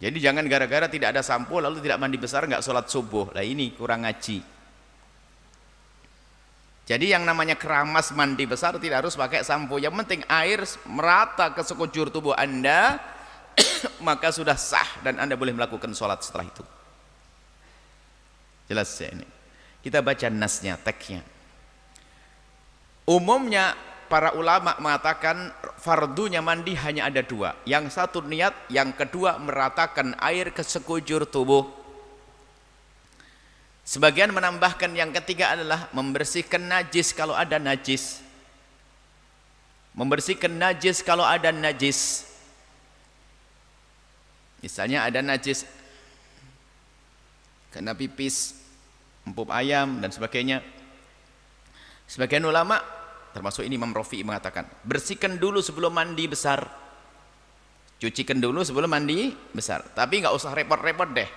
Jadi jangan gara-gara tidak ada sampo lalu tidak mandi besar nggak sholat subuh. Lah ini kurang ngaji. Jadi yang namanya keramas mandi besar tidak harus pakai sampo. Yang penting air merata ke sekujur tubuh Anda, maka sudah sah dan Anda boleh melakukan sholat setelah itu. Jelas ya ini. Kita baca nasnya, teksnya. Umumnya para ulama mengatakan fardunya mandi hanya ada dua. Yang satu niat, yang kedua meratakan air ke sekujur tubuh. Sebagian menambahkan yang ketiga adalah membersihkan najis kalau ada najis. Membersihkan najis kalau ada najis. Misalnya ada najis kena pipis, empuk ayam dan sebagainya. Sebagian ulama termasuk ini Imam Rafi'i mengatakan bersihkan dulu sebelum mandi besar, cucikan dulu sebelum mandi besar, tapi nggak usah repot-repot deh.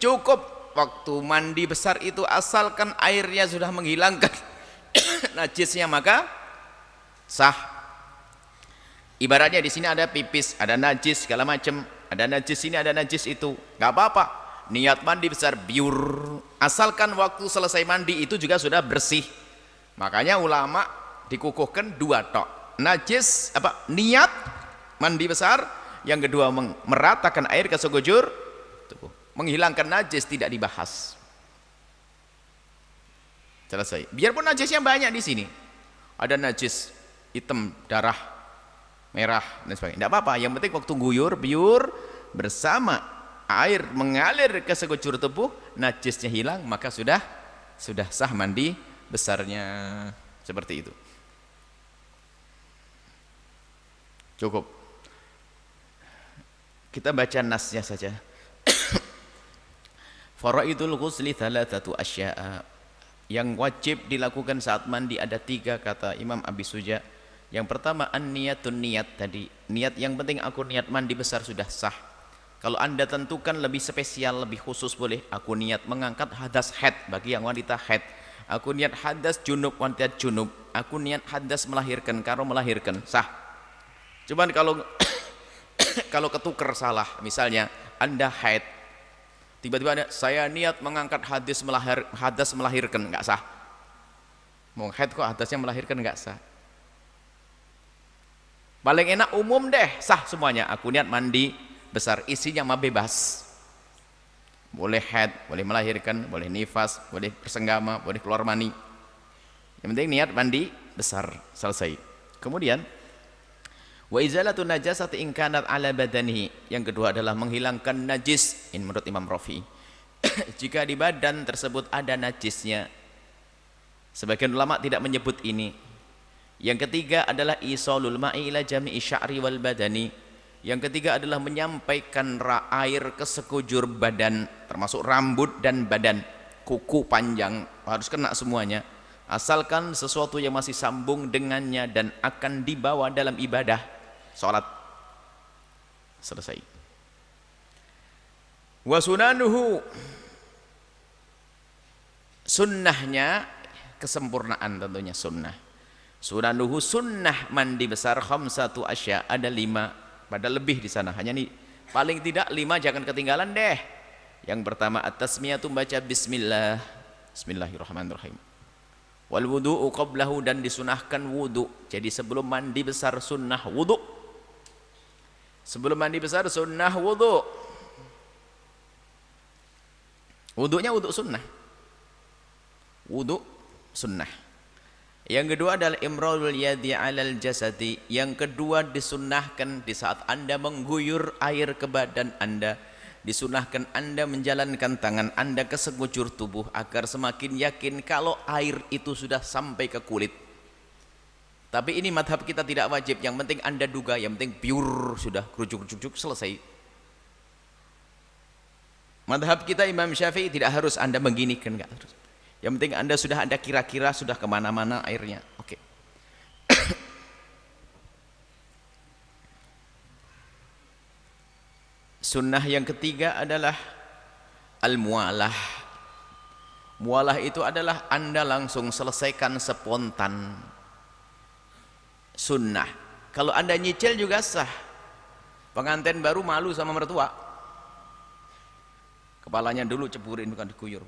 Cukup waktu mandi besar itu asalkan airnya sudah menghilangkan najisnya maka sah. Ibaratnya di sini ada pipis, ada najis segala macam, ada najis ini, ada najis itu, nggak apa-apa. Niat mandi besar biur, asalkan waktu selesai mandi itu juga sudah bersih. Makanya ulama dikukuhkan dua tok. Najis apa? Niat mandi besar, yang kedua meratakan air ke sekujur tubuh. Menghilangkan najis tidak dibahas. Selesai. Biarpun najisnya banyak di sini. Ada najis hitam, darah, merah dan sebagainya. Tidak apa-apa. Yang penting waktu guyur, biur bersama air mengalir ke sekujur tubuh, najisnya hilang, maka sudah sah mandi besarnya. Seperti itu. Cukup. Kita baca nasnya saja. Faraidul ghusli thalathatu asya'a. Yang wajib dilakukan saat mandi ada tiga, kata Imam Abi Suja. Yang pertama an-niyatun, niat tadi. Niat, yang penting aku niat mandi besar sudah sah. Kalau Anda tentukan lebih spesial, lebih khusus boleh. Aku niat mengangkat hadas haid bagi yang wanita haid. Aku niat hadas junub wanita junub. Aku niat hadas melahirkan kalau melahirkan, sah. Cuman kalau kalau ketuker salah, misalnya Anda haid, tiba-tiba saya niat mengangkat hadas melahirkan, nggak sah. Mau haid kok hadasnya melahirkan, nggak sah. Paling enak umum deh, sah semuanya. Aku niat mandi besar, isinya mah bebas. Boleh haid, boleh melahirkan, boleh nifas, boleh bersenggama, boleh keluar mani. Yang penting niat mandi besar, selesai. Kemudian wa izalatu najasati in kanat ala badanihi. Yang kedua adalah menghilangkan najis. Ini menurut Imam Rafi'i. Jika di badan tersebut ada najisnya. Sebagian ulama tidak menyebut ini. Yang ketiga adalah isalul ma'i ila jami'i sya'ri wal badani. Yang ketiga adalah menyampaikan air ke sekujur badan, termasuk rambut dan badan. Kuku panjang harus kena semuanya, asalkan sesuatu yang masih sambung dengannya dan akan dibawa dalam ibadah salat. Selesai. Wa sunanuhu, sunnahnya kesempurnaan tentunya sunnah. Sunanuhu, sunnah mandi besar khamsatu asya, ada 5. Padahal lebih di sana, hanya nih paling tidak 5, jangan ketinggalan deh. Yang pertama at-tasmiyatu, baca bismillah, bismillahirrahmanirrahim. Wal wudu'u qablahu, dan disunahkan wudu. Jadi sebelum mandi besar sunnah wudu. Sebelum mandi besar sunnah wudu. Wudunya wudu sunnah. Wudu sunnah. Yang kedua adalah imrarul yadi 'alal jasadi. Yang kedua disunnahkan di saat Anda mengguyur air ke badan Anda, disunnahkan Anda menjalankan tangan Anda ke sekujur tubuh agar semakin yakin kalau air itu sudah sampai ke kulit. Tapi ini madhab kita tidak wajib, yang penting Anda duga, yang penting pure, sudah kerucuk-kerucuk selesai. Madhab kita Imam Syafi'i tidak harus Anda mengginikan, enggak harus. Yang penting Anda sudah ada kira-kira sudah kemana-mana airnya. Oke. Sunnah yang ketiga adalah al-mualah. Mualah itu adalah Anda langsung selesaikan spontan. Sunnah. Kalau Anda nyicil juga sah. Pengantin baru malu sama mertua, kepalanya dulu ceburin, bukan diguyur,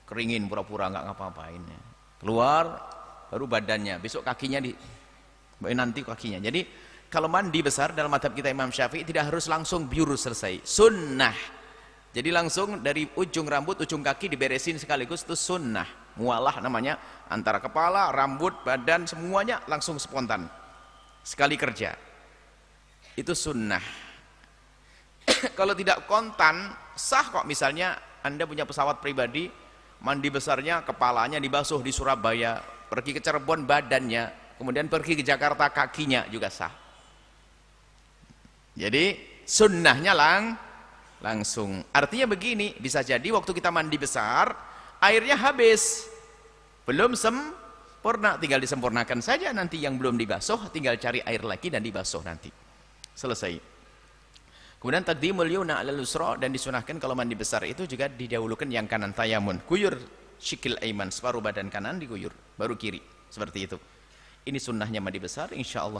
keringin pura-pura nggak ngapa-ngapain, keluar baru badannya, besok kakinya nanti kakinya. Jadi kalau mandi besar dalam mazhab kita Imam Syafi'i tidak harus langsung biur selesai, sunnah. Jadi langsung dari ujung rambut, ujung kaki diberesin sekaligus, itu sunnah. Mualah namanya, antara kepala, rambut, badan, semuanya langsung spontan, sekali kerja. Itu sunnah. Kalau tidak kontan, sah kok. Misalnya Anda punya pesawat pribadi, mandi besarnya kepalanya dibasuh di Surabaya, pergi ke Cirebon badannya, kemudian pergi ke Jakarta kakinya, juga sah. Jadi sunnahnya langsung. Artinya begini, bisa jadi waktu kita mandi besar airnya habis, belum sempurna, tinggal disempurnakan saja. Nanti yang belum dibasuh tinggal cari air lagi dan dibasuh nanti, selesai. Kemudian taqdimul yumna 'alal yusra, dan disunahkan kalau mandi besar itu juga didahulukan yang kanan, tayamun, guyur syikil aiman, separuh badan kanan diguyur, baru kiri, seperti itu. Ini sunnahnya mandi besar, insyaallah.